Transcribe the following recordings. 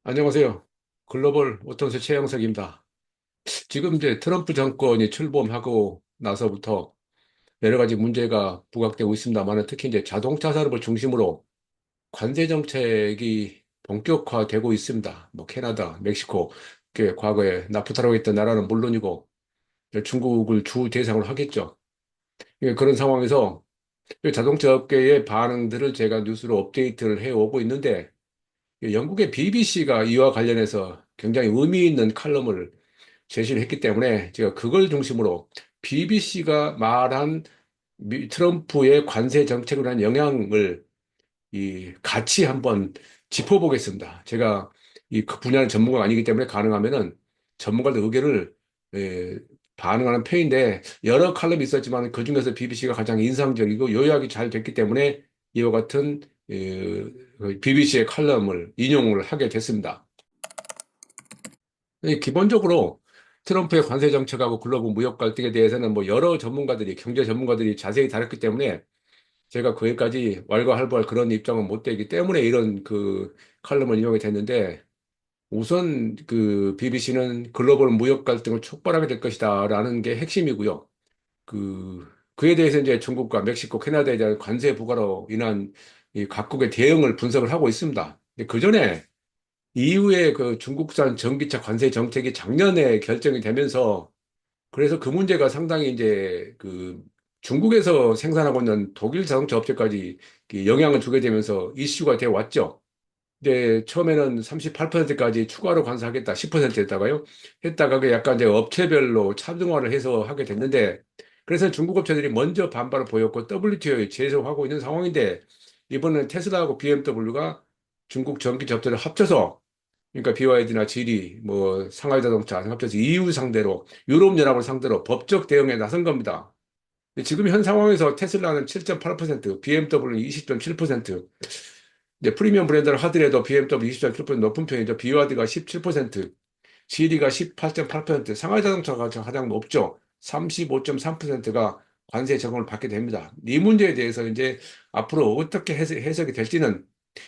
안녕하세요. 글로벌 오턴스 최영석입니다. 지금 이제 트럼프 정권이 출범하고 나서부터 여러 가지 문제가 부각되고 있습니다만 특히 이제 자동차 산업을 중심으로 관세 정책이 본격화되고 있습니다. 뭐 캐나다, 멕시코, 과거에 나프타라고 했던 나라는 물론이고 이제 중국을 주 대상으로 하겠죠. 그런 상황에서 이 자동차 업계의 반응들을 제가 뉴스로 업데이트를 해오고 있는데 영국의 BBC가 이와 관련해서 굉장히 의미 있는 칼럼을 제시를 했기 때문에 제가 그걸 중심으로 BBC가 말한 트럼프의 관세 정책으로 한 영향을 같이 한번 짚어보겠습니다. 제가 그 분야는 전문가가 아니기 때문에 가능하면은 전문가들 의견을 에, 반영하는 편인데 여러 칼럼이 있었지만 그중에서 BBC가 가장 인상적이고 요약이 잘 됐기 때문에 이와 같은 BBC의 칼럼을 인용을 하게 됐습니다. 기본적으로 트럼프의 관세 정책하고 글로벌 무역 갈등에 대해서는 뭐 여러 전문가들이, 경제 전문가들이 자세히 다뤘기 때문에 제가 거기까지 왈가왈부할 그런 입장은 못 되기 때문에 이런 그 칼럼을 인용이 됐는데 우선 그 BBC는 글로벌 무역 갈등을 촉발하게 될 것이다라는 게 핵심이고요. 그에 대해서 이제 중국과 멕시코, 캐나다에 대한 관세 부과로 인한 이 각국의 대응을 분석을 하고 있습니다. 그 전에 이후에 그 중국산 전기차 관세 정책이 작년에 결정이 되면서 그래서 그 문제가 상당히 이제 그 중국에서 생산하고 있는 독일 자동차 업체까지 영향을 주게 되면서 이슈가 되어 왔죠. 근데 처음에는 38%까지 추가로 관세하겠다, 10% 했다가요. 했다가 그 약간 이제 업체별로 차등화를 해서 하게 됐는데 그래서 중국 업체들이 먼저 반발을 보였고 WTO에 제소하고 있는 상황인데 이번엔 테슬라하고 BMW가 중국 전기차 업체를 합쳐서 그러니까 BYD나 GD, 뭐 상하이 자동차 합쳐서 EU 상대로 유럽 연합을 상대로 법적 대응에 나선 겁니다. 근데 지금 현 상황에서 테슬라는 7.8%, BMW는 20.7%, 이제 프리미엄 브랜드를 하더라도 BMW 20.7% 높은 편이죠. BYD가 17%, GD가 18.8%, 상하이 자동차가 가장 높죠. 35.3%가 관세 적용을 받게 됩니다. 이 문제에 대해서 이제 앞으로 어떻게 해석이 될지는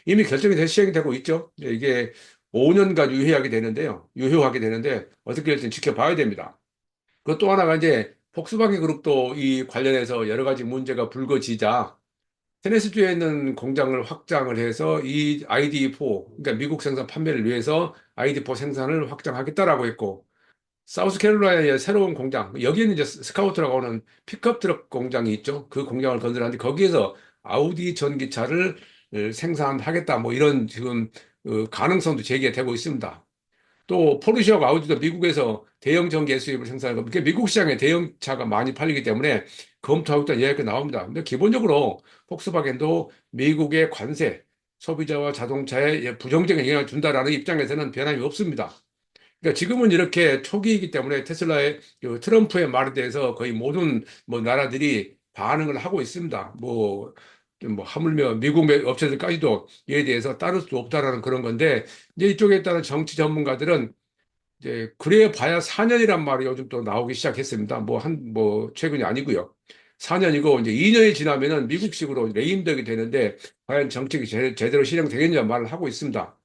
이미 결정이 시행이 되고 있죠. 이게 5년간 유효하게 되는데요. 유효하게 되는데 어떻게 될지 지켜봐야 됩니다. 그 또 하나가 이제 폭스바겐 그룹도 이 관련해서 여러 가지 문제가 불거지자 테네시주에 있는 공장을 확장을 해서 이 ID4, 그러니까 미국 생산 판매를 위해서 ID4 생산을 확장하겠다라고 했고, 사우스캐롤라이나의 새로운 공장, 여기에는 이제 스카우트라고 하는 픽업 트럭 공장이 있죠. 그 공장을 건설하는데 거기에서 아우디 전기차를 생산하겠다, 뭐 이런 지금 가능성도 제기되고 있습니다. 또 포르쉐하고 아우디도 미국에서 대형 전기 SUV를 생산하고 그게 미국 시장에 대형차가 많이 팔리기 때문에 검토하고 있다는 이야기가 나옵니다. 근데 기본적으로 폭스바겐도 미국의 관세, 소비자와 자동차에 부정적인 영향을 준다라는 입장에서는 변함이 없습니다. 그러니까 지금은 이렇게 초기이기 때문에 테슬라의 그 트럼프의 말에 대해서 거의 모든 뭐 나라들이 반응을 하고 있습니다. 뭐 하물며 미국 업체들까지도 이에 대해서 따를 수 없다라는 그런 건데 이제 이쪽에 따른 정치 전문가들은 이제 그래 봐야 4년이란 말이 요즘 또 나오기 시작했습니다. 뭐 최근이 아니고요. 4년이고 이제 2년이 지나면은 미국식으로 레임덕이 되는데 과연 정책이 제대로 실행되겠냐 말을 하고 있습니다.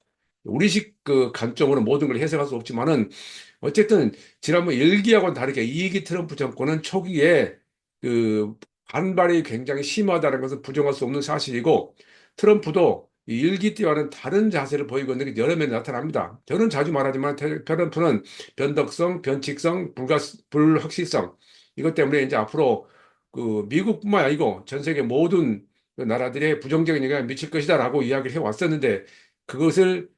우리식 그 관점으로 모든 걸 해석할 수 없지만은 어쨌든 지난번 1기하고는 다르게 2기 트럼프 정권은 초기에 그 반발이 굉장히 심하다는 것은 부정할 수 없는 사실이고 트럼프도 이 1기 때와는 다른 자세를 보이고 있는 게 여러 면에 나타납니다. 저는 자주 말하지만 트럼프는 변덕성, 변칙성, 불확실성 이것 때문에 이제 앞으로 그 미국뿐만 아니고 전 세계 모든 그 나라들의 부정적인 영향을 미칠 것이다라고 이야기를 해왔었는데 그것을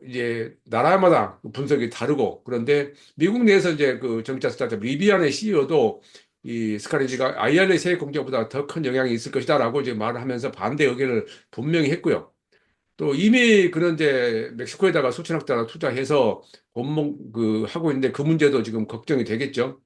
이제 나라마다 분석이 다르고 그런데 미국 내에서 이제 그 정치자 스타트업 리비안의 CEO도 이 스카리지가 IRA 세액 공제보다 더 큰 영향이 있을 것이다라고 이제 말을 하면서 반대 의견을 분명히 했고요. 또 이미 그런 이제 멕시코에다가 수천억 달러 투자해서 하고 있는데 그 문제도 지금 걱정이 되겠죠.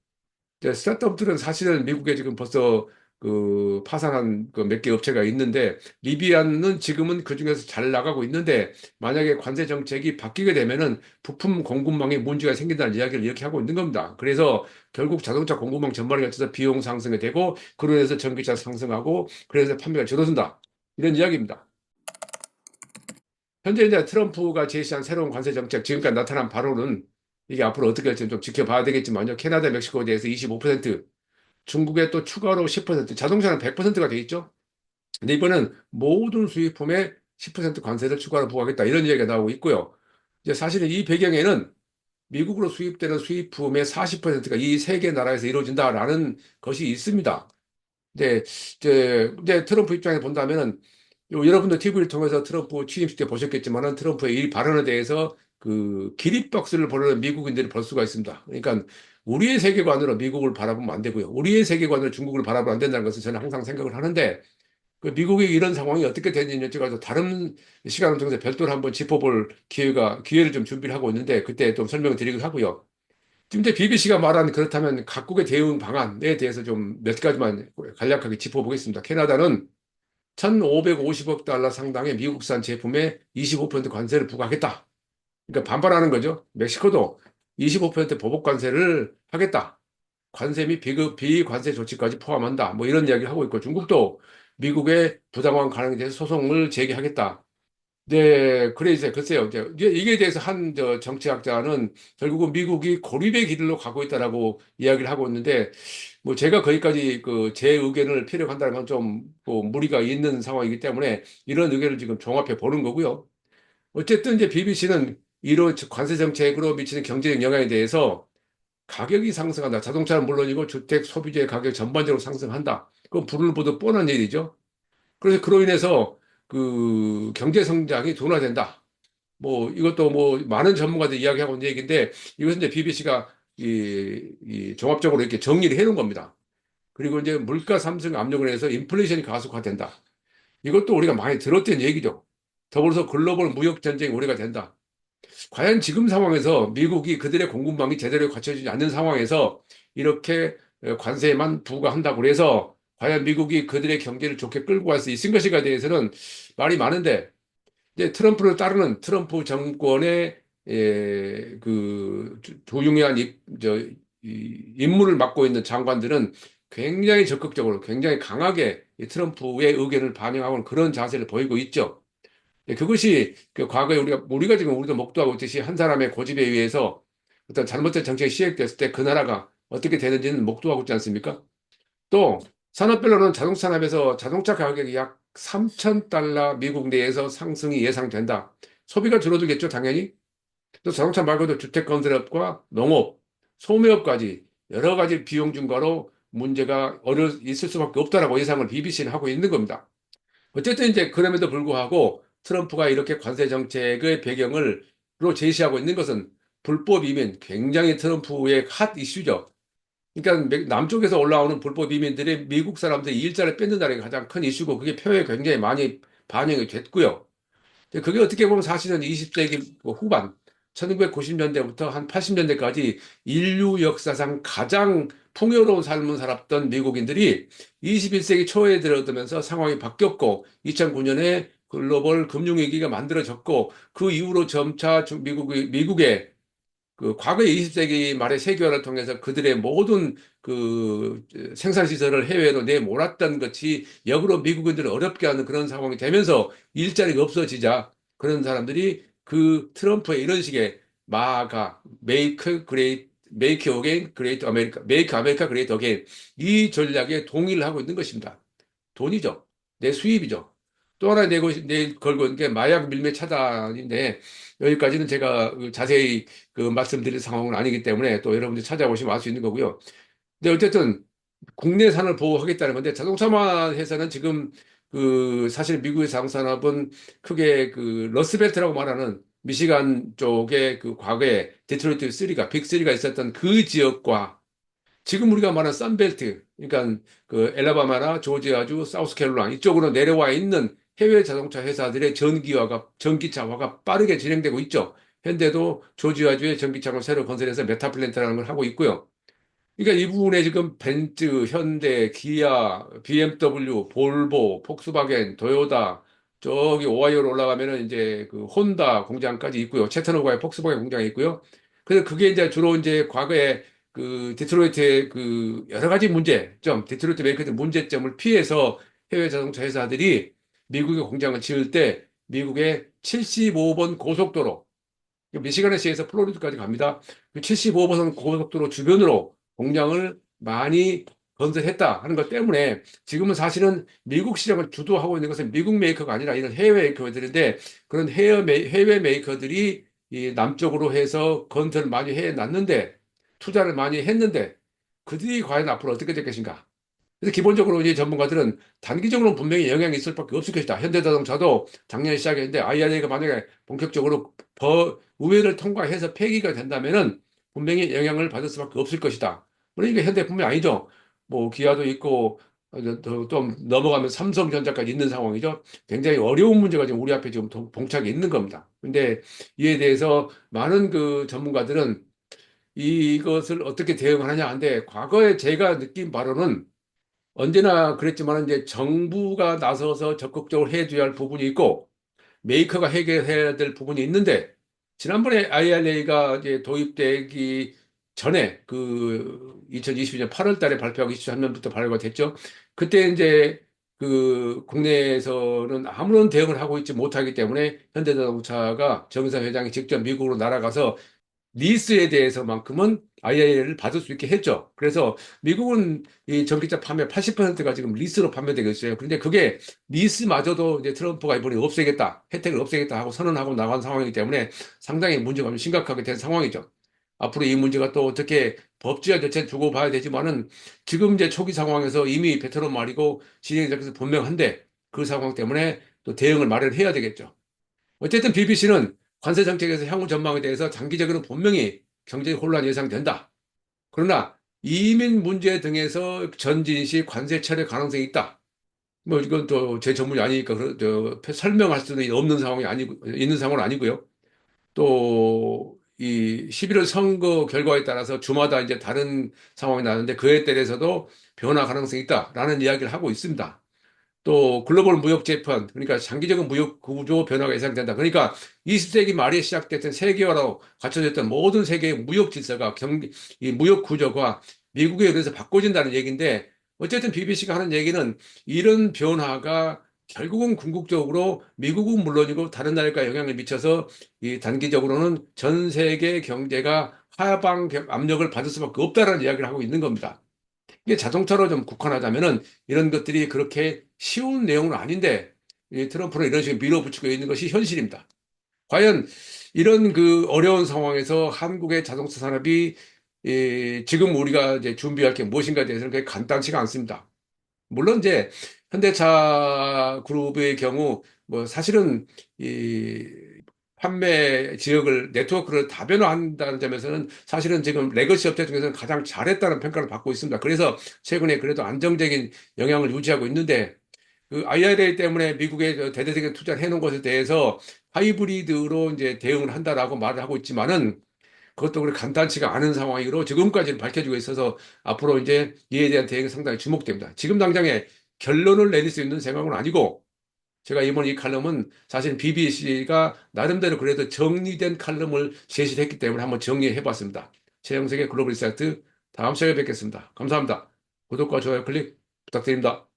이제 스타트업들은 사실은 미국에 지금 벌써 그 파산한 그 몇 개 업체가 있는데 리비안은 지금은 그중에서 잘 나가고 있는데 만약에 관세 정책이 바뀌게 되면은 부품 공급망에 문제가 생긴다는 이야기를 이렇게 하고 있는 겁니다. 그래서 결국 자동차 공급망 전반에 걸쳐서 비용 상승이 되고 그로 인해서 전기차 상승하고 그래서 판매가 줄어든다. 이런 이야기입니다. 현재 이제 트럼프가 제시한 새로운 관세 정책, 지금까지 나타난 바로는 이게 앞으로 어떻게 될지 좀 지켜봐야 되겠지만요. 캐나다, 멕시코에 대해서 25%, 중국에 또 추가로 10%, 자동차는 100%가 돼 있죠. 근데 이번엔 모든 수입품에 10% 관세를 추가로 부과하겠다. 이런 얘기가 나오고 있고요. 이제 사실은 이 배경에는 미국으로 수입되는 수입품의 40%가 이 세 개 나라에서 이루어진다라는 것이 있습니다. 네, 이제 트럼프 입장에 본다면은 여러분도 TV를 통해서 트럼프 취임식 때 보셨겠지만은 트럼프의 이 발언에 대해서 그 기립박수를 보내는 미국인들이 볼 수가 있습니다. 그러니까 우리의 세계관으로 미국을 바라보면 안 되고요. 우리의 세계관으로 중국을 바라보면 안 된다는 것을 저는 항상 생각을 하는데 그 미국의 이런 상황이 어떻게 되는지 제가 다른 시간을 통해서 별도로 한번 짚어볼 기회를 좀 준비를 하고 있는데 그때 좀 설명을 드리기도 하고요. 지금 이제 BBC가 말한 그렇다면 각국의 대응 방안에 대해서 좀 몇 가지만 간략하게 짚어보겠습니다. 캐나다는 1,550억 달러 상당의 미국산 제품에 25% 관세를 부과하겠다. 그러니까 반발하는 거죠. 멕시코도 25% 보복 관세를 하겠다. 관세 및 비관세 조치까지 포함한다. 뭐 이런 이야기를 하고 있고 중국도 미국의 부당한 가능에 대해서 소송을 제기하겠다. 네, 그래 이제 글쎄요. 이제 이게 대해서 한 정치학자는 결국은 미국이 고립의 길로 가고 있다라고 이야기를 하고 있는데 뭐 제가 거기까지 그 제 의견을 피력한다는 건 좀 무리가 있는 상황이기 때문에 이런 의견을 지금 종합해 보는 거고요. 어쨌든 이제 BBC는 이런 관세 정책으로 미치는 경제적 영향에 대해서 가격이 상승한다. 자동차는 물론이고 주택 소비재 가격 전반적으로 상승한다. 그건 불을 보듯 뻔한 일이죠. 그래서 그로 인해서 그 경제 성장이 둔화된다. 뭐 이것도 뭐 많은 전문가들이 이야기하고 있는 얘기인데 이것은 이제 BBC가 이 종합적으로 이렇게 정리를 해놓은 겁니다. 그리고 이제 물가 상승 압력을 해서 인플레이션이 가속화된다. 이것도 우리가 많이 들었던 얘기죠. 더불어서 글로벌 무역 전쟁이 우려가 된다. 과연 지금 상황에서 미국이 그들의 공급망이 제대로 갖춰지지 않는 상황에서 이렇게 관세만 부과한다고 해서 과연 미국이 그들의 경제를 좋게 끌고 갈 수 있을 것인가에 대해서는 말이 많은데 이제 트럼프를 따르는 트럼프 정권의 그 조용한 임무를 맡고 있는 장관들은 굉장히 적극적으로 굉장히 강하게 이 트럼프의 의견을 반영하고 그런 자세를 보이고 있죠. 그것이 그 과거에 우리가 지금 우리도 목도하고 있듯이 한 사람의 고집에 의해서 어떤 잘못된 정책이 시행됐을 때 그 나라가 어떻게 되는지는 목도하고 있지 않습니까? 또 산업별로는 자동차 산업에서 자동차 가격이 약 3,000달러 미국 내에서 상승이 예상된다. 소비가 줄어들겠죠, 당연히. 또 자동차 말고도 주택 건설업과 농업, 소매업까지 여러 가지 비용 증가로 문제가 있을 수밖에 없다라고 예상을 BBC는 하고 있는 겁니다. 어쨌든 이제 그럼에도 불구하고 트럼프가 이렇게 관세 정책의 배경으로 제시하고 있는 것은 불법 이민, 굉장히 트럼프의 핫 이슈죠. 그러니까 남쪽에서 올라오는 불법 이민들이 미국 사람들이 일자를 뺏는다는 게 가장 큰 이슈고 그게 표에 굉장히 많이 반영이 됐고요. 그게 어떻게 보면 사실은 20세기 후반, 1990년대부터 한 80년대까지 인류 역사상 가장 풍요로운 삶을 살았던 미국인들이 21세기 초에 들어들면서 상황이 바뀌었고 2009년에 글로벌 금융위기가 만들어졌고 그 이후로 점차 미국의 그 과거 20세기 말의 세계화를 통해서 그들의 모든 그 생산 시설을 해외로 내몰았던 것이 역으로 미국인들을 어렵게 하는 그런 상황이 되면서 일자리가 없어지자 그런 사람들이 그 트럼프의 이런 식의 마가 메이크 어게인 그레이트 아메리카 메이크 아메리카 그레이트 어게인 이 전략에 동의를 하고 있는 것입니다. 돈이죠. 내 수입이죠. 또 하나 걸고 있는 게 마약 밀매 차단인데 여기까지는 제가 그 자세히 그 말씀드릴 상황은 아니기 때문에 또 여러분들이 찾아보시면 알 수 있는 거고요. 근데 어쨌든 국내산을 보호하겠다는 건데 자동차만 해서는 지금 그 사실 미국의 자동산업은 크게 그 러스벨트라고 말하는 미시간 쪽에 그 과거에 디트로이트 3가 빅 3가 있었던 그 지역과 지금 우리가 말하는 썬벨트, 그러니까 그 엘라바마나 조지아주, 사우스캐롤라이나 이쪽으로 내려와 있는 해외 자동차 회사들의 전기차화가 빠르게 진행되고 있죠. 현대도 조지아주에 전기차를 새로 건설해서 메타 플랜트라는 걸 하고 있고요. 그러니까 이 부분에 지금 벤츠, 현대, 기아, BMW, 볼보, 폭스바겐, 도요타, 저기 오하이오로 올라가면은 이제 그 혼다 공장까지 있고요. 채터노가에 폭스바겐 공장이 있고요. 그래서 그게 이제 주로 이제 과거에 그 디트로이트의 그 여러 가지 문제점, 디트로이트 메이커의 문제점을 피해서 해외 자동차 회사들이 미국에 공장을 지을 때 미국의 75번 고속도로, 미시간에시에서 플로리다까지 갑니다. 그 75번 고속도로 주변으로 공장을 많이 건설했다 하는 것 때문에 지금은 사실은 미국 시장을 주도하고 있는 것은 미국 메이커가 아니라 이런 해외 메이커들인데, 그런 해외 메이커들이 이 남쪽으로 해서 건설을 많이 해놨는데, 투자를 많이 했는데, 그들이 과연 앞으로 어떻게 될 것인가? 그래서 기본적으로 이제 전문가들은 단기적으로는 분명히 영향이 있을 수밖에 없을 것이다. 현대자동차도 작년에 시작했는데 IRA가 만약에 본격적으로 의회를 통과해서 폐기가 된다면은 분명히 영향을 받을 수밖에 없을 것이다. 그러니까 현대뿐만이 아니죠. 뭐 기아도 있고 좀 넘어가면 삼성전자까지 있는 상황이죠. 굉장히 어려운 문제가 지금 우리 앞에 지금 봉착해 있는 겁니다. 근데 이에 대해서 많은 그 전문가들은 이것을 어떻게 대응하느냐 한데, 과거에 제가 느낀 바로는 언제나 그랬지만 이제 정부가 나서서 적극적으로 해줘야 할 부분이 있고 메이커가 해결해야 될 부분이 있는데, 지난번에 IRA가 이제 도입되기 전에 그 2022년 8월 달에 발표하고 23년부터 발표가 됐죠. 그때 이제 그 국내에서는 아무런 대응을 하고 있지 못하기 때문에 현대자동차가 정의사 회장이 직접 미국으로 날아가서 리스에 대해서만큼은 IIR을 받을 수 있게 했죠. 그래서 미국은 이 전기차 판매 80%가 지금 리스로 판매되고 있어요. 그런데 그게 리스마저도 이제 트럼프가 이번에 없애겠다, 혜택을 없애겠다 하고 선언하고 나간 상황이기 때문에 상당히 문제가 좀 심각하게 된 상황이죠. 앞으로 이 문제가 또 어떻게 법제화 대책 두고 봐야 되지만은 지금 이제 초기 상황에서 이미 베트남 말이고 진행이 돼서 분명한데, 그 상황 때문에 또 대응을 마련해야 되겠죠. 어쨌든 BBC는 관세 정책에서 향후 전망에 대해서 장기적으로는 분명히 경제 혼란 예상된다. 그러나 이민 문제 등에서 전진 시 관세 철회 가능성이 있다. 뭐 이건 또 제 전문이 아니니까 설명할 수는 없는 상황이 아니고 있는 상황은 아니고요. 또 이 11월 선거 결과에 따라서 주마다 이제 다른 상황이 나는데, 그에 따라서도 변화 가능성이 있다라는 이야기를 하고 있습니다. 또 글로벌 무역 재판, 그러니까 장기적인 무역 구조 변화가 예상된다. 그러니까 20세기 말에 시작됐던 세계화로 갖춰졌던 모든 세계의 무역 질서가 이 무역 구조가 미국에 의해서 바꿔진다는 얘기인데, 어쨌든 BBC가 하는 얘기는 이런 변화가 결국은 궁극적으로 미국은 물론이고 다른 나라가 영향을 미쳐서 이 단기적으로는 전 세계 경제가 하방 압력을 받을 수밖에 없다라는 이야기를 하고 있는 겁니다. 이게 자동차로 좀 국한하자면은 이런 것들이 그렇게 쉬운 내용은 아닌데, 이 트럼프는 이런 식으로 밀어붙이고 있는 것이 현실입니다. 과연 이런 그 어려운 상황에서 한국의 자동차 산업이 지금 우리가 이제 준비할 게 무엇인가에 대해서는 그게 간단치가 않습니다. 물론 이제 현대차 그룹의 경우 뭐 사실은 이 판매 지역을 네트워크를 다변화한다는 점에서는 사실은 지금 레거시 업체 중에서는 가장 잘했다는 평가를 받고 있습니다. 그래서 최근에 그래도 안정적인 영향을 유지하고 있는데, 그 IRA 때문에 미국의 대대적인 투자를 해놓은 것에 대해서 하이브리드로 이제 대응을 한다라고 말을 하고 있지만은, 그것도 그렇게 간단치가 않은 상황으로 지금까지는 밝혀지고 있어서 앞으로 이제 이에 대한 대응이 상당히 주목됩니다. 지금 당장에 결론을 내릴 수 있는 생각은 아니고, 제가 이번 이 칼럼은 사실 BBC가 나름대로 그래도 정리된 칼럼을 제시를 했기 때문에 한번 정리해 봤습니다. 최영석의 글로벌 인사이트, 다음 시간에 뵙겠습니다. 감사합니다. 구독과 좋아요 클릭 부탁드립니다.